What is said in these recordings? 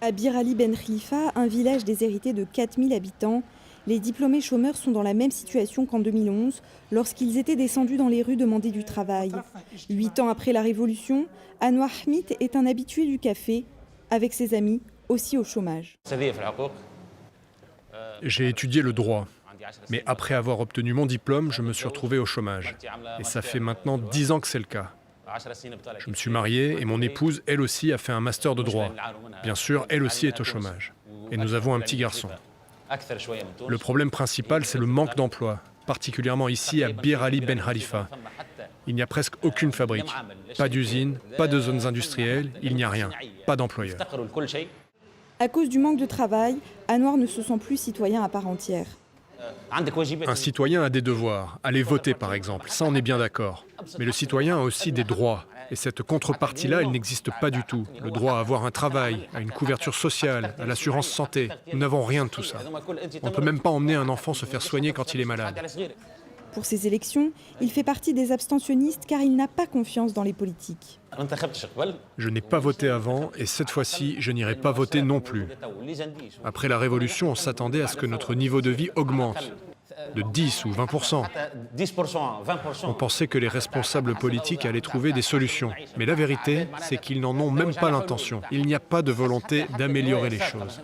À Bir Ali Ben Khalifa, un village déshérité de 4000 habitants, les diplômés chômeurs sont dans la même situation qu'en 2011, lorsqu'ils étaient descendus dans les rues demander du travail. 8 ans après la Révolution, Anwar Hamid est un habitué du café, avec ses amis, aussi au chômage. J'ai étudié le droit, mais après avoir obtenu mon diplôme, je me suis retrouvé au chômage. Et ça fait maintenant 10 ans que c'est le cas. Je me suis marié et mon épouse, elle aussi, a fait un master de droit. Bien sûr, elle aussi est au chômage. Et nous avons un petit garçon. Le problème principal, c'est le manque d'emploi, particulièrement ici à Bir Ali Ben Khalifa. Il n'y a presque aucune fabrique, pas d'usine, pas de zones industrielles, il n'y a rien, pas d'employeurs. À cause du manque de travail, Anwar ne se sent plus citoyen à part entière. Un citoyen a des devoirs, aller voter par exemple, ça on est bien d'accord. Mais le citoyen a aussi des droits. Et cette contrepartie-là, elle n'existe pas du tout. Le droit à avoir un travail, à une couverture sociale, à l'assurance santé. Nous n'avons rien de tout ça. On ne peut même pas emmener un enfant se faire soigner quand il est malade. Pour ces élections, il fait partie des abstentionnistes car il n'a pas confiance dans les politiques. Je n'ai pas voté avant et cette fois-ci, je n'irai pas voter non plus. Après la Révolution, on s'attendait à ce que notre niveau de vie augmente, de 10 ou 20%. On pensait que les responsables politiques allaient trouver des solutions. Mais la vérité, c'est qu'ils n'en ont même pas l'intention. Il n'y a pas de volonté d'améliorer les choses.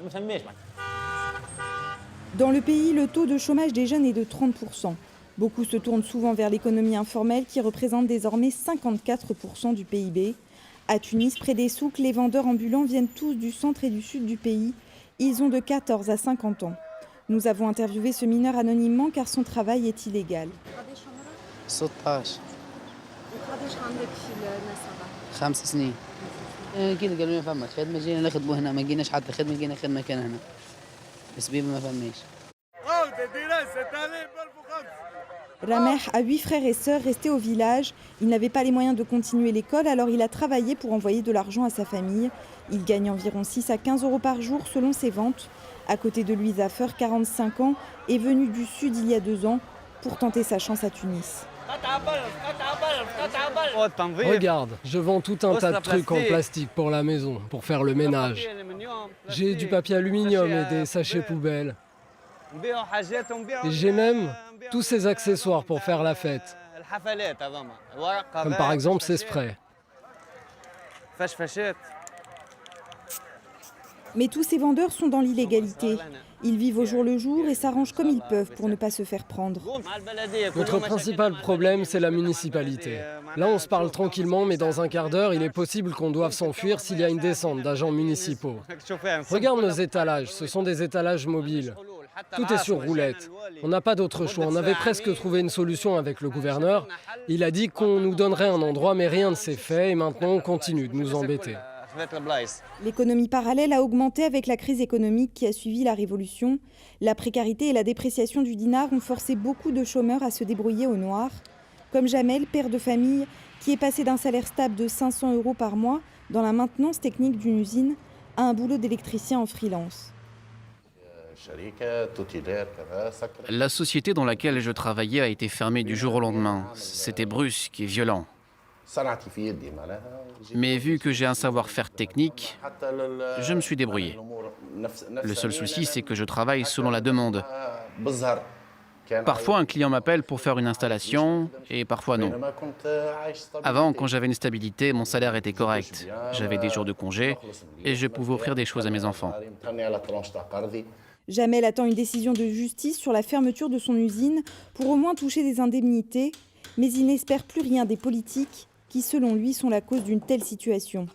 Dans le pays, le taux de chômage des jeunes est de 30%. Beaucoup se tournent souvent vers l'économie informelle qui représente désormais 54% du PIB. À Tunis, près des souks, les vendeurs ambulants viennent tous du centre et du sud du pays. Ils ont de 14 à 50 ans. Nous avons interviewé ce mineur anonymement car son travail est illégal. Ramer a 8 frères et sœurs restés au village. Il n'avait pas les moyens de continuer l'école, alors il a travaillé pour envoyer de l'argent à sa famille. Il gagne environ 6 à 15 euros par jour selon ses ventes. À côté de lui, Zafer, 45 ans, est venu du sud il y a 2 ans pour tenter sa chance à Tunis. Regarde, je vends tout un tas de trucs en plastique pour la maison, pour faire le ménage. J'ai du papier aluminium et des sachets poubelles. Et j'ai même tous ces accessoires pour faire la fête. Comme par exemple ces sprays. Mais tous ces vendeurs sont dans l'illégalité. Ils vivent au jour le jour et s'arrangent comme ils peuvent pour ne pas se faire prendre. Notre principal problème, c'est la municipalité. Là, on se parle tranquillement, mais dans un quart d'heure, il est possible qu'on doive s'enfuir s'il y a une descente d'agents municipaux. Regarde nos étalages, ce sont des étalages mobiles. Tout est sur roulette. On n'a pas d'autre choix. On avait presque trouvé une solution avec le gouverneur. Il a dit qu'on nous donnerait un endroit, mais rien ne s'est fait et maintenant on continue de nous embêter. L'économie parallèle a augmenté avec la crise économique qui a suivi la révolution. La précarité et la dépréciation du dinar ont forcé beaucoup de chômeurs à se débrouiller au noir. Comme Jamel, père de famille, qui est passé d'un salaire stable de 500 euros par mois dans la maintenance technique d'une usine à un boulot d'électricien en freelance. La société dans laquelle je travaillais a été fermée du jour au lendemain. C'était brusque et violent. Mais vu que j'ai un savoir-faire technique, je me suis débrouillé. Le seul souci, c'est que je travaille selon la demande. Parfois, un client m'appelle pour faire une installation et parfois non. Avant, quand j'avais une stabilité, mon salaire était correct. J'avais des jours de congé et je pouvais offrir des choses à mes enfants. Jamel attend une décision de justice sur la fermeture de son usine pour au moins toucher des indemnités, mais il n'espère plus rien des politiques qui, selon lui, sont la cause d'une telle situation.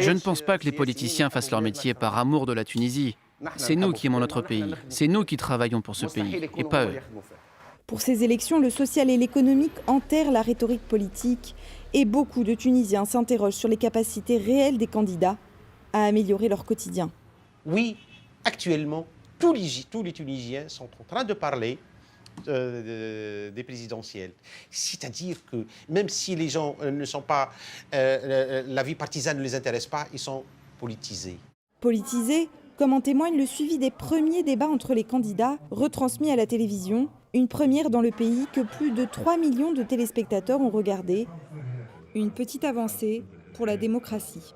Je ne pense pas que les politiciens fassent leur métier par amour de la Tunisie. C'est nous qui aimons notre pays. C'est nous qui travaillons pour ce pays, et pas eux. Pour ces élections, le social et l'économique enterrent la rhétorique politique et beaucoup de Tunisiens s'interrogent sur les capacités réelles des candidats à améliorer leur quotidien. Oui, actuellement, tous les Tunisiens sont en train de parler des présidentielles. C'est-à-dire que même si les gens ne sont pas, la vie partisane ne les intéresse pas, ils sont politisés. Politisés, comme en témoigne le suivi des premiers débats entre les candidats, retransmis à la télévision, une première dans le pays que plus de 3 millions de téléspectateurs ont regardé. Une petite avancée pour la démocratie.